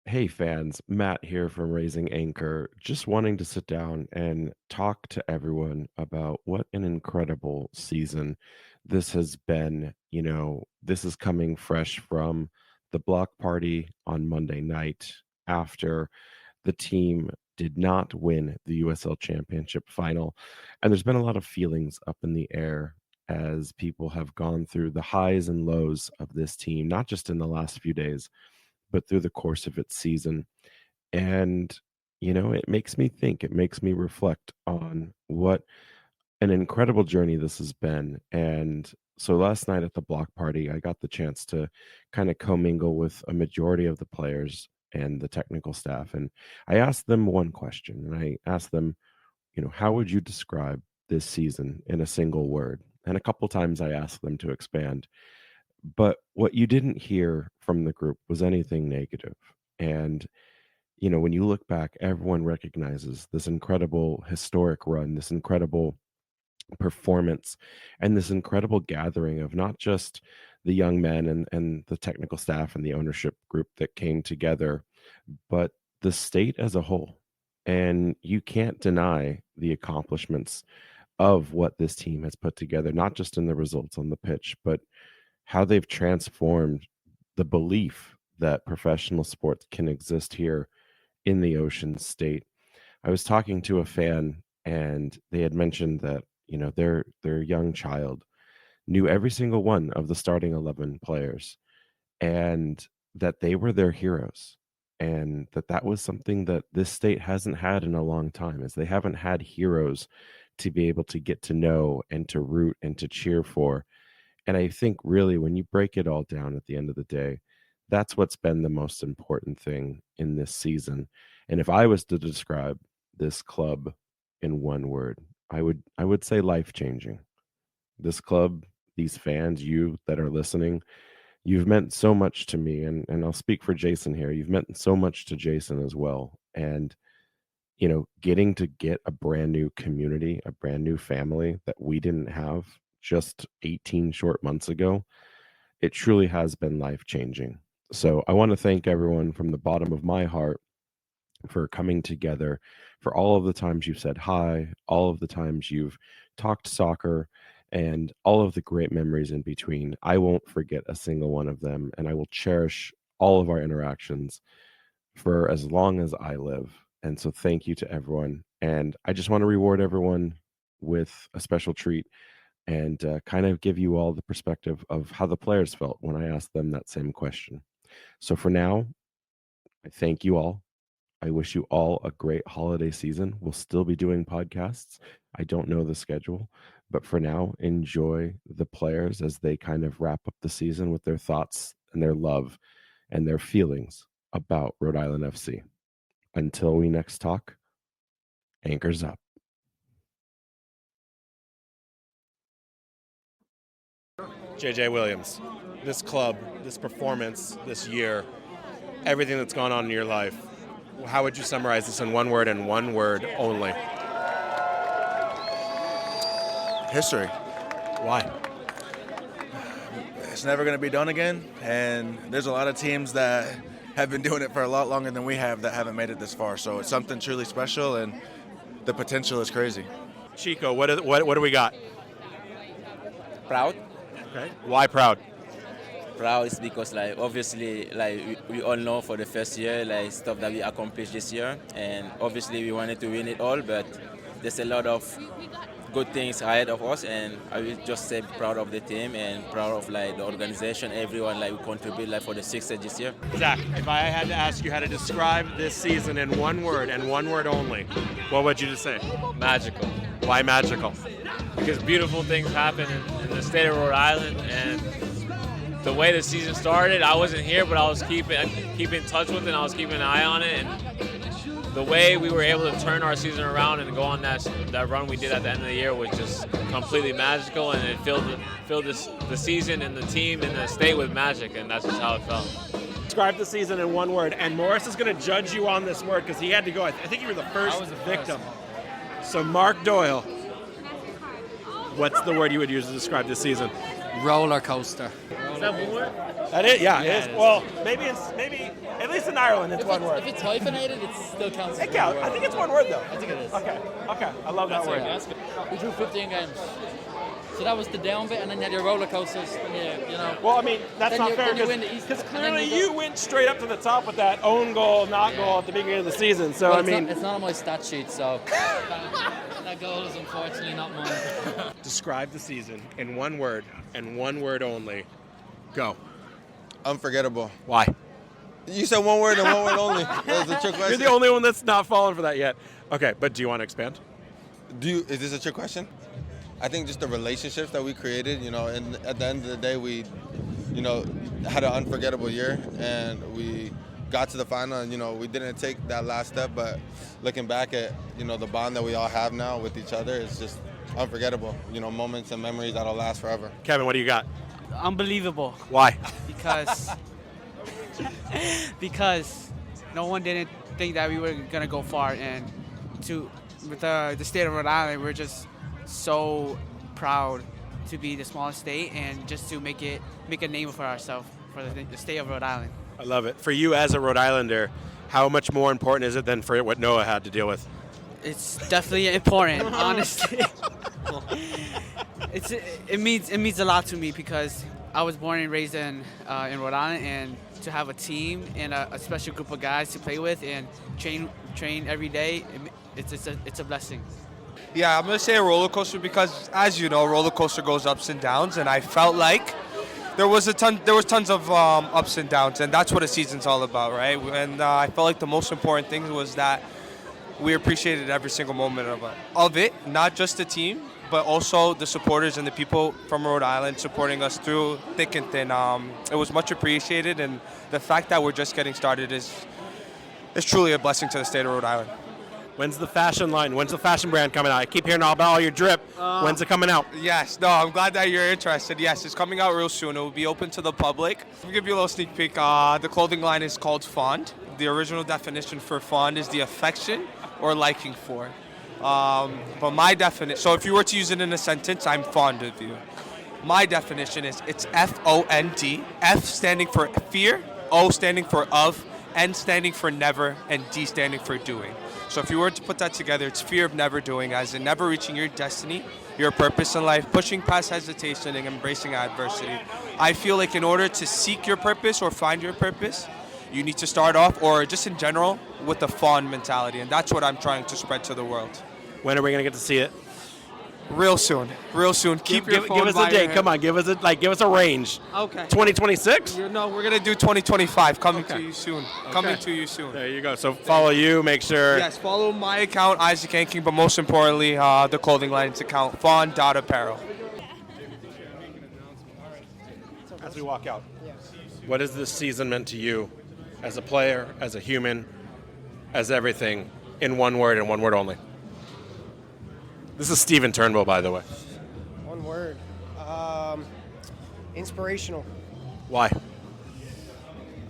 Hey fans, Matt here from Raising Anchor. Just wanting to sit down and talk to everyone about what an incredible season this has been. This is coming fresh from the block party on Monday night after the team did not win the USL Championship final. And there's been a lot of feelings up in the air as people have gone through the highs and lows of this team, not just in the last few days but through the course of its season. And, it makes me think, it makes me reflect on what an incredible journey this has been. And so last night at the block party, I got the chance to kind of commingle with a majority of the players and the technical staff. And I asked them one question, and I asked them, how would you describe this season in a single word? And a couple times I asked them to expand. But what you didn't hear from the group was anything negative. And, when you look back, everyone recognizes this incredible historic run, this incredible performance, and this incredible gathering of not just the young men and the technical staff and the ownership group that came together, but the state as a whole. And you can't deny the accomplishments of what this team has put together, not just in the results on the pitch, but how they've transformed the belief that professional sports can exist here in the Ocean State. I was talking to a fan and they had mentioned that, their young child knew every single one of the starting 11 players and that they were their heroes and that was something that this state hasn't had in a long time is they haven't had heroes to be able to get to know and to root and to cheer for. And I think really when you break it all down at the end of the day, that's what's been the most important thing in this season. And if I was to describe this club in one word, I would say life-changing. This club, these fans, you that are listening, you've meant so much to me. And I'll speak for Jason here. You've meant so much to Jason as well. And getting to get a brand new community, a brand new family that we didn't have just 18 short months ago, it truly has been life changing. So I want to thank everyone from the bottom of my heart for coming together, for all of the times you've said hi, all of the times you've talked soccer, and all of the great memories in between. I won't forget a single one of them, and I will cherish all of our interactions for as long as I live. And so thank you to everyone. And I just want to reward everyone with a special treat and kind of give you all the perspective of how the players felt when I asked them that same question. So for now, I thank you all. I wish you all a great holiday season. We'll still be doing podcasts. I don't know the schedule, but for now, enjoy the players as they kind of wrap up the season with their thoughts and their love and their feelings about Rhode Island FC. Until we next talk, anchors up. JJ Williams, this club, this performance, this year, everything that's gone on in your life, how would you summarize this in one word and one word only? History. Why? It's never going to be done again, and there's a lot of teams that have been doing it for a lot longer than we have that haven't made it this far. So it's something truly special, and the potential is crazy. Chico, what do we got? Proud. Okay. Why proud? Proud is because obviously we all know for the first year stuff that we accomplished this year, and obviously we wanted to win it all, but there's a lot of good things ahead of us, and I will just say proud of the team and proud of the organization, everyone who contribute for the success this year. Zach, if I had to ask you how to describe this season in one word and one word only, what would you just say? Magical. Why magical? Because beautiful things happen in the state of Rhode Island, and the way the season started, I wasn't here, but I was keeping in touch with it, and I was keeping an eye on it, and the way we were able to turn our season around and go on that run we did at the end of the year was just completely magical, and it filled the season and the team and the state with magic, and that's just how it felt. Describe the season in one word, and Morris is going to judge you on this word because he had to go. I think you were the first victim. So Mark Doyle, what's the word you would use to describe this season? Roller coaster. Is that one word? That is, yeah, Yeah, it it is. is. Well, maybe at least in Ireland, it's one word. If it's hyphenated, it still counts as It counts. one I word. think it's one word though. I think it is. Okay, I love that word. That's good. We drew 15 games. So that was the down bit, and then you had your roller coasters. And you know. Well, I mean, that's Then not you- fair then you win the East, because and then clearly you go- you went straight up to the top with that own goal, not goal at the beginning of the season. So, Well, I mean, it's not on my stat sheet, so that goal is unfortunately not mine. describe the season in one word and one word only. Go. Unforgettable. Why? You said one word and one word only. That was a trick question. You're the only one that's not fallen for that yet. Okay, but do you want to expand? Is this a trick question? I think just the relationships that we created, and at the end of the day, we, had an unforgettable year, and we got to the final, and, we didn't take that last step, but looking back at, the bond that we all have now with each other, it's just unforgettable, moments and memories that'll last forever. Kevin, what do you got? Unbelievable, Why? because no one didn't think that we were gonna go far, and with the state of Rhode Island, we're just so proud to be the smallest state and just to make a name for ourselves for the state of Rhode Island. I love it. For you as a Rhode Islander, how much more important is it than for what Noah had to deal with? It's definitely important, honestly. It means a lot to me because I was born and raised in Rhode Island, and to have a team and a special group of guys to play with and train every day, it's a blessing. Yeah, I'm going to say a roller coaster because, as you know, roller coaster goes ups and downs, and I felt like there was tons of ups and downs, and that's what a season's all about, right? And I felt like the most important thing was that we appreciated every single moment of it, not just the team, but also the supporters and the people from Rhode Island supporting us through thick and thin. It was much appreciated, and the fact that we're just getting started is truly a blessing to the state of Rhode Island. When's the fashion line? When's the fashion brand coming out? I keep hearing all about all your drip. When's it coming out? Yes, no, I'm glad that you're interested. Yes, it's coming out real soon. It will be open to the public. I'll give you a little sneak peek. The clothing line is called fond. The original definition for fond is the affection or liking for. But my definition, so if you were to use it in a sentence, I'm fond of you. My definition is it's F-O-N-D, F standing for fear, O standing for of, N standing for never, and D standing for doing. So if you were to put that together, it's fear of never doing, as in never reaching your destiny, your purpose in life, pushing past hesitation and embracing adversity. I feel like in order to seek your purpose or find your purpose, you need to start off, or just in general, with a fond mentality, and that's what I'm trying to spread to the world. When are we going to get to see it? Real soon. Keep your phone give us by a your date. hand. Come on, give us a range. Okay. 2026? No, we're gonna do 2025. Coming to you soon. Coming to you soon. There you go. So follow you. Make sure. Yes, follow my account, Isaac Anking, but most importantly, the clothing line's account, Fawn.apparel. As we walk out, what has this season meant to you, as a player, as a human, as everything, in one word and one word only? This is Stephen Turnbull, by the way. One word. Inspirational. Why?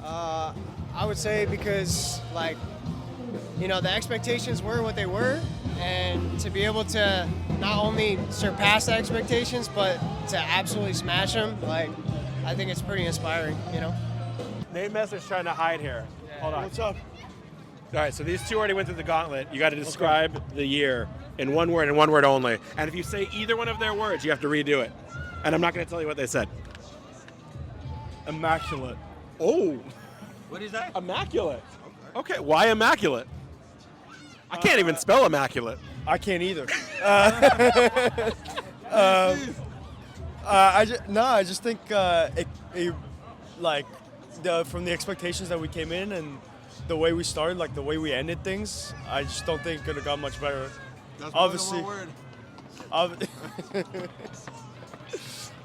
I would say because, the expectations were what they were, and to be able to not only surpass the expectations, but to absolutely smash them, I think it's pretty inspiring, Nate Messer's trying to hide here. Hold on. What's up? All right, so these two already went through the gauntlet. You got to describe the year in one word and one word only. And if you say either one of their words, you have to redo it. And I'm not going to tell you what they said. Immaculate. Oh. What is that? Immaculate. Okay, why immaculate? I can't even spell immaculate. I can't either. I just think from the expectations that we came in and the way we started, the way we ended things, I just don't think it could have got much better. That's Obviously, one word.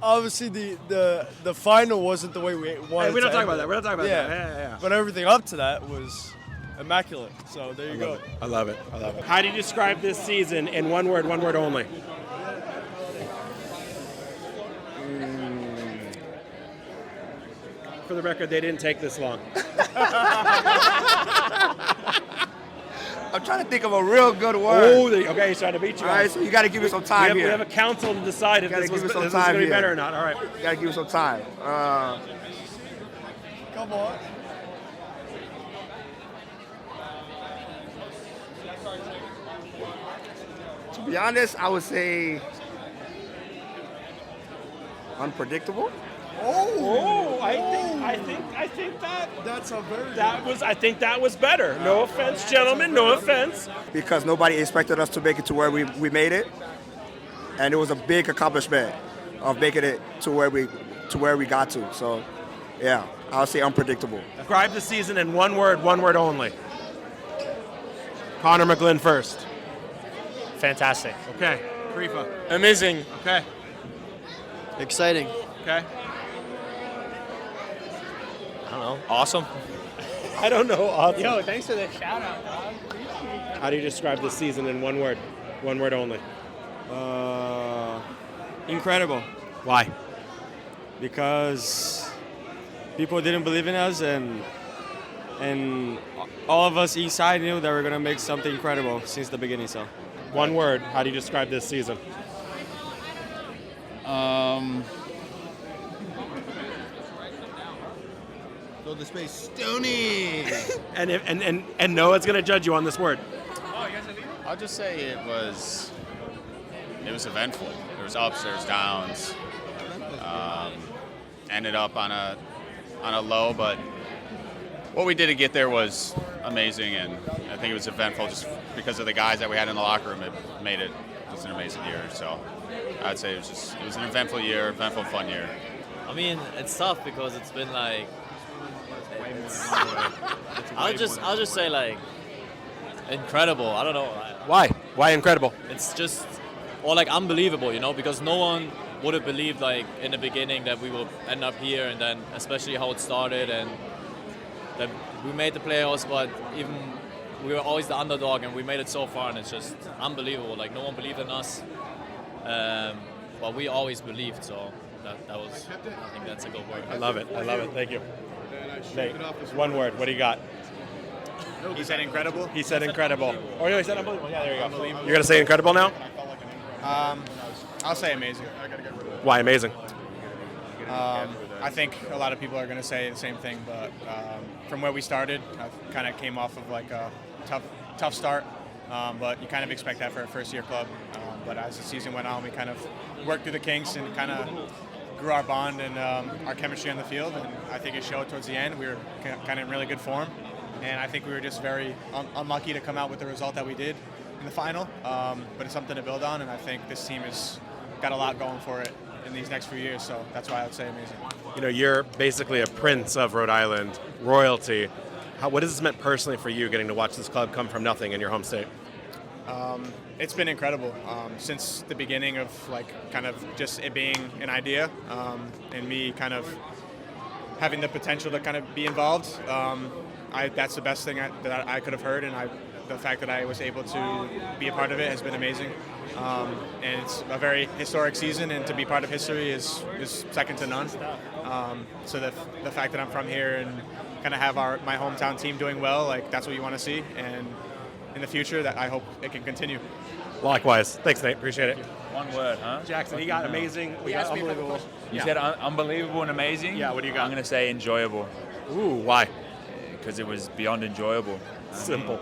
obviously the final wasn't the way we wanted. Hey, we don't to talk end about it. that. We're not talking about Yeah. that. Yeah. But everything up to that was immaculate. So there you go. I love it. How do you describe this season in one word only? For the record, they didn't take this long. I'm trying to think of a real good word. Oh, okay, he's trying to beat you. All right, so you got to give me some time here. We have a council to decide if this is going to be better or not. All right. You got to give me some time. Come on. To be honest, I would say unpredictable. I think that was better. No offense, gentlemen. No offense. Because nobody expected us to make it to where we made it, and it was a big accomplishment of making it to where we got to. So, yeah, I'll say unpredictable. Describe the season in one word only. Connor McGlynn first. Fantastic. Okay. Krifa. Amazing. Okay. Exciting. Okay. I don't know. Awesome. I don't know. Awesome. Yo, thanks for the shout out, dog. How do you describe this season in one word? One word only. Incredible. Why? Because people didn't believe in us, and all of us each side knew that we are gonna make something incredible since the beginning. So, one word. How do you describe this season? Fill the space, Stoney. and Noah's gonna judge you on this word. I'll just say it was eventful. There was ups, there was downs. Ended up on a low, but what we did to get there was amazing, and I think it was eventful just because of the guys that we had in the locker room. It made it just an amazing year. So I'd say it was an eventful year, eventful, fun year. I mean, it's tough because it's been like. I'll just say like incredible. I don't know. Why? Why incredible? It's just or like unbelievable, you know, because no one would have believed like in the beginning that we will end up here, and then especially how it started and that we made the playoffs, but even we were always the underdog and we made it so far, and it's just unbelievable. Like no one believed in us, but we always believed. So that was, I think that's a good word. I love it. Thank you. Nate, one word. What do you got? He said incredible. He said incredible. Oh, no, he said unbelievable. Yeah, there you go. You're going to say incredible now? I'll say amazing. Why amazing? I think a lot of people are going to say the same thing, but from where we started, I kind of came off of like a tough start, but you kind of expect that for a first-year club. But as the season went on, we kind of worked through the kinks and kind of grew our bond and our chemistry on the field, and I think it showed towards the end. We were kind of in really good form, and I think we were just very unlucky to come out with the result that we did in the final, but it's something to build on, and I think this team has got a lot going for it in these next few years, so that's why I would say amazing. You know, you're basically a prince of Rhode Island, royalty. What has this meant personally for you, getting to watch this club come from nothing in your home state? It's been incredible since the beginning of like kind of just it being an idea and me kind of having the potential to kind of be involved. That's the best thing that I could have heard, and the fact that I was able to be a part of it has been amazing. And it's a very historic season, and to be part of history is second to none. So the fact that I'm from here and kind of have my hometown team doing well, like that's what you want to see, and in the future, that I hope it can continue. Likewise. Thanks, Nate. Appreciate it. One word, huh? Jackson, he got amazing. We got unbelievable. You said unbelievable and amazing? Yeah, what do you got? I'm going to say enjoyable. Ooh, why? Because it was beyond enjoyable. Simple.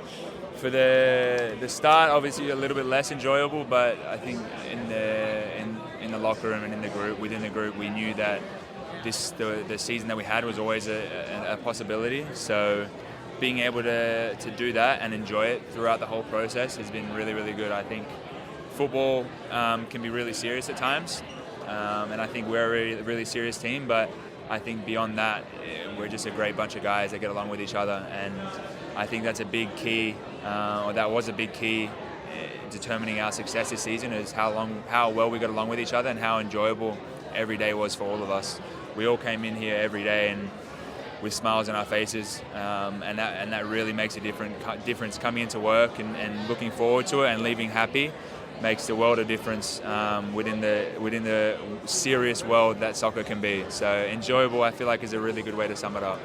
For the start, obviously a little bit less enjoyable, but I think in the locker room and within the group, we knew that the season that we had was always a possibility. So being able to do that and enjoy it throughout the whole process has been really, really good. I think football can be really serious at times, and I think we're a really, really serious team, but I think beyond that, we're just a great bunch of guys that get along with each other, and I think that's a big key, or that was a big key determining our success this season, is how well we got along with each other and how enjoyable every day was for all of us. We all came in here every day and with smiles on our faces, and that really makes a difference coming into work and looking forward to it and leaving happy makes the world of difference within the serious world that soccer can be. So enjoyable, I feel like, is a really good way to sum it up.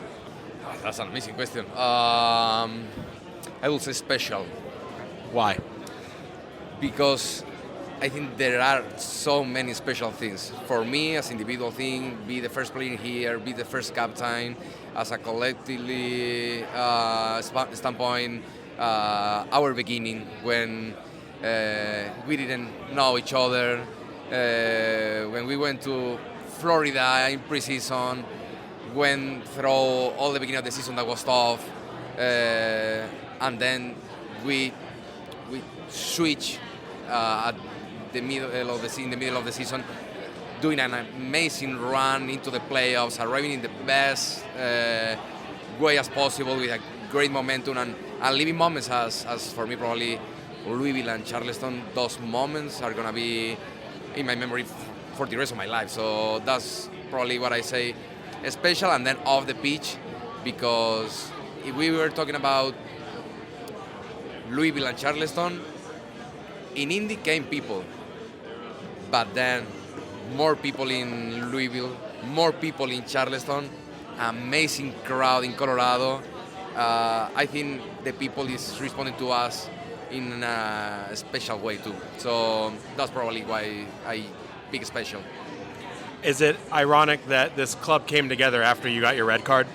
That's an amazing question. I will say special. Why? Because I think there are so many special things. For me, as individual thing, be the first player here, be the first captain, as a collectively standpoint, our beginning when we didn't know each other, when we went to Florida in preseason, went through all the beginning of the season that was tough, and then we switch at the middle of the season, doing an amazing run into the playoffs, arriving in the best way as possible with a great momentum and living moments as for me probably Louisville and Charleston. Those moments are gonna be in my memory for the rest of my life. So that's probably what I say special. And then off the pitch, because if we were talking about Louisville and Charleston, in Indy came people, but then more people in Louisville, more people in Charleston, amazing crowd in Colorado. I think the people is responding to us in a special way too. So that's probably why I pick special. Is it ironic that this club came together after you got your red card?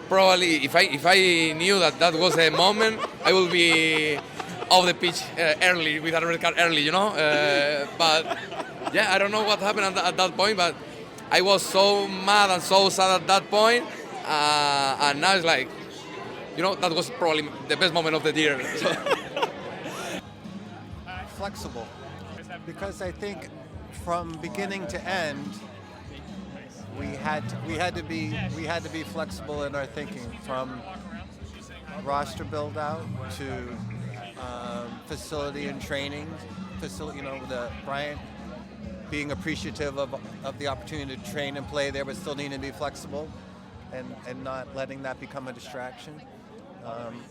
Probably, if I knew that was a moment, I would be off the pitch early with a red card early, you know. But yeah, I don't know what happened at that point, but I was so mad and so sad at that point, and now it's like, you know, that was probably the best moment of the year. Flexible, because I think from beginning to end, we had to be flexible in our thinking, from roster build out to facility and training, you know, Brian being appreciative of the opportunity to train and play there, but still needing to be flexible and not letting that become a distraction.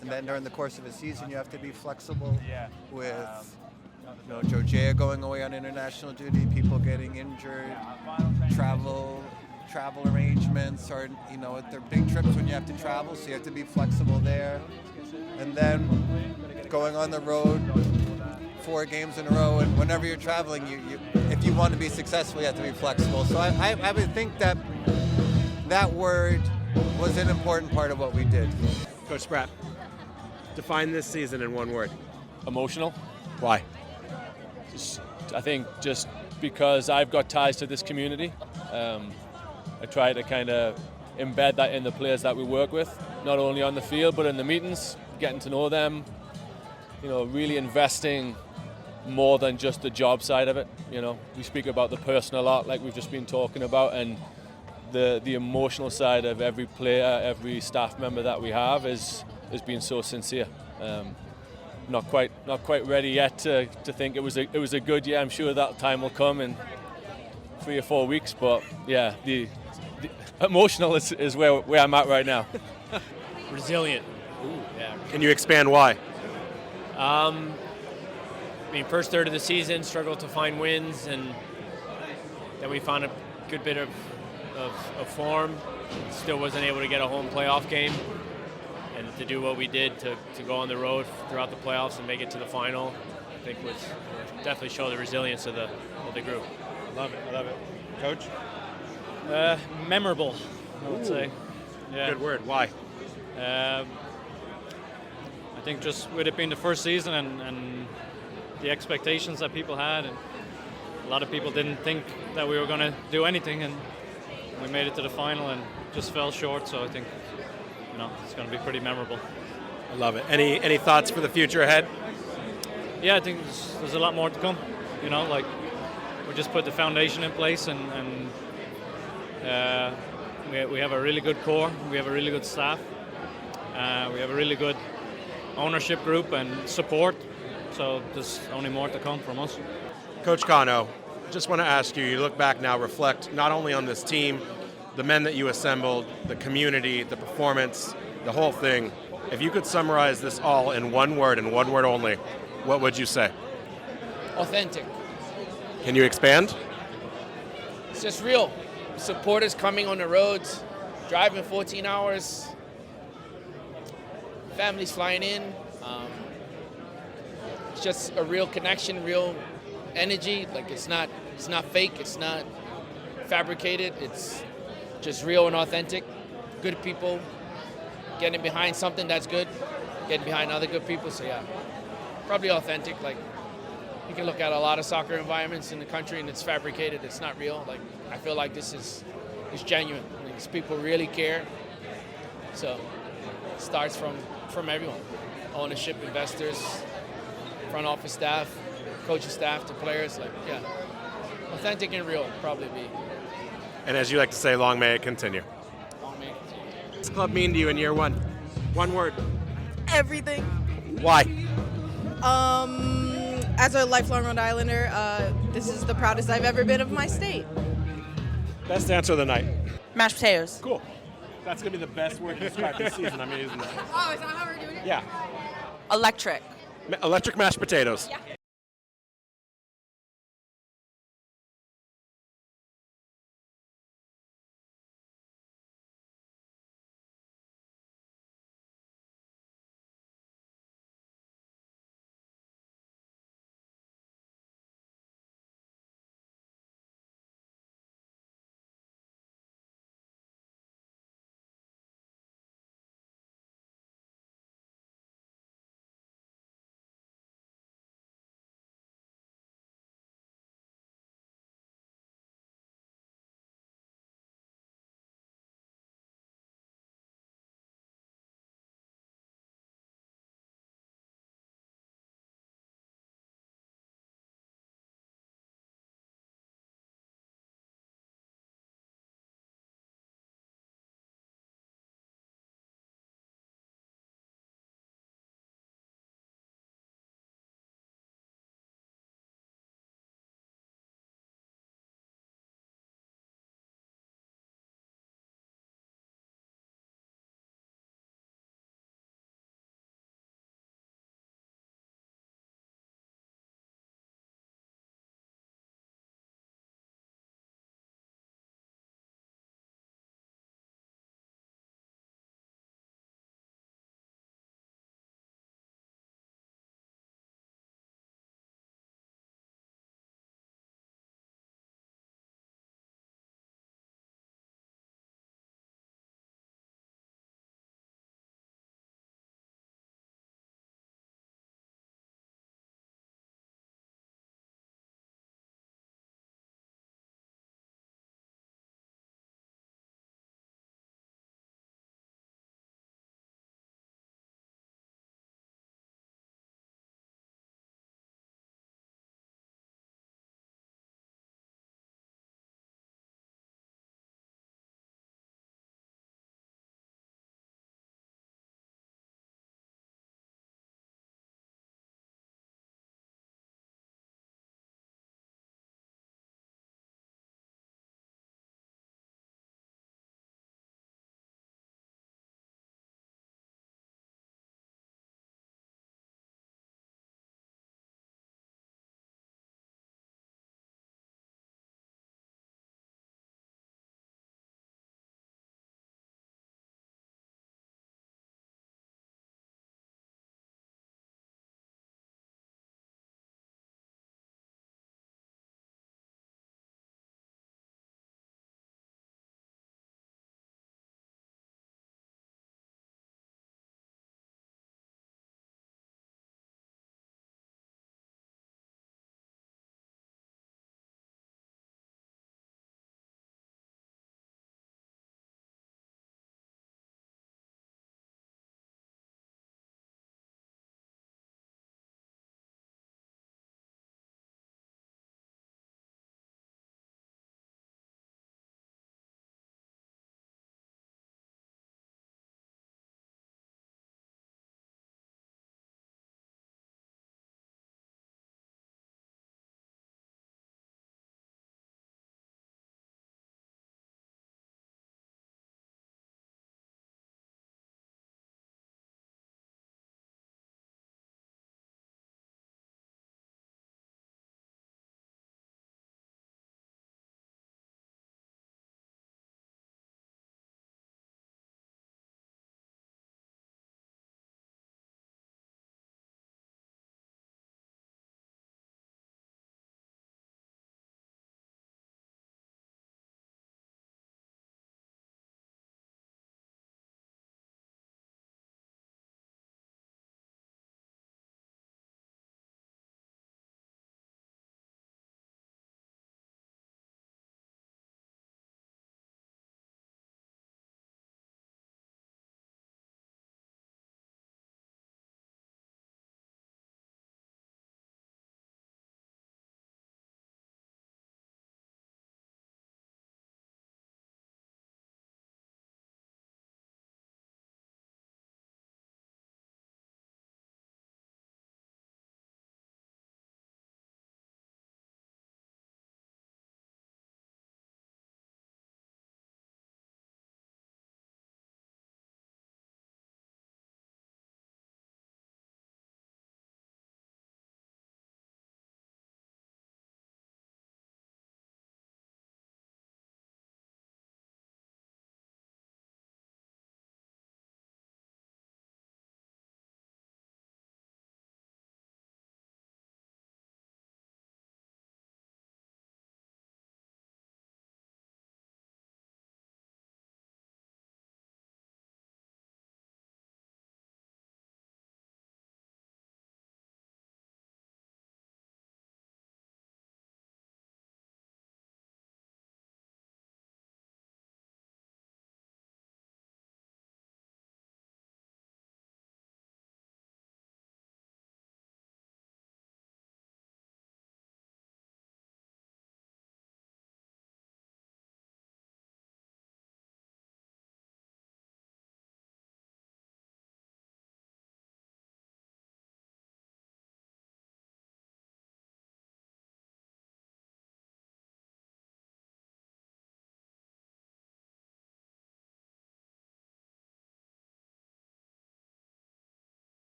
And then during the course of a season, you have to be flexible with, you know, Joe Jaya going away on international duty, people getting injured, travel arrangements, or, you know, they're big trips when you have to travel, so you have to be flexible there. And then going on the road 4 games in a row, and whenever you're traveling, you if you want to be successful, you have to be flexible. So I would think that word was an important part of what we did. Coach Spratt, define this season in one word. Emotional. Why? I think just because I've got ties to this community. I try to kind of embed that in the players that we work with, not only on the field but in the meetings, getting to know them, you know, really investing more than just the job side of it. You know, we speak about the personal a lot, like we've just been talking about, and the emotional side of every player, every staff member that we have has been so sincere. Not quite ready yet to think it was a good year. I'm sure that time will come in 3 or 4 weeks, but yeah, the emotional is where I'm at right now. Resilient. Ooh, yeah. Can you expand why? I mean, first third of the season, struggled to find wins, and then we found a good bit of form. Still wasn't able to get a home playoff game, and to do what we did to go on the road throughout the playoffs and make it to the final, I think was definitely show the resilience of the group. I love it. Coach? Memorable, I would say. Yeah. Good word. Why? I think just with it being the first season and the expectations that people had, and a lot of people didn't think that we were going to do anything, and we made it to the final and just fell short. So I think, you know, it's going to be pretty memorable. I love it. Any thoughts for the future ahead? Yeah, I think there's a lot more to come. You know, like we just put the foundation in place, and we have a really good core. We have a really good staff. We have a really good ownership group and support. So there's only more to come from us. Coach Cano, just want to ask you look back now, reflect not only on this team, the men that you assembled, the community, the performance, the whole thing. If you could summarize this all in one word and one word only, what would you say? Authentic. Can you expand? It's just real. Supporters coming on the roads, driving 14 hours, families flying in. It's just a real connection, real energy. Like it's not fake. It's not fabricated. It's just real and authentic. Good people getting behind something that's good, getting behind other good people. So yeah, probably authentic. Like you can look at a lot of soccer environments in the country and it's fabricated. It's not real. Like I feel like this is genuine. These people really care. So it starts from everyone, ownership, investors, front office staff, coaching staff to players. Like yeah, authentic and real probably be. And as you like to say, long may it continue. Long may it continue. What does the club mean to you in year one? One word. Everything. Why? As a lifelong Rhode Islander, this is the proudest I've ever been of my state. Best answer of the night. Mashed potatoes. Cool. That's going to be the best word to describe this season. I'm using that. Oh, is that how we're doing it? Yeah. Electric. Electric mashed potatoes. Yeah.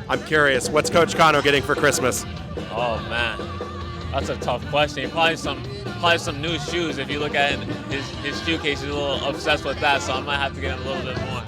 I'm curious, what's Coach Cano getting for Christmas? Oh man, that's a tough question. Probably some new shoes. If you look at his shoe case, he's a little obsessed with that, so I might have to get him a little bit more.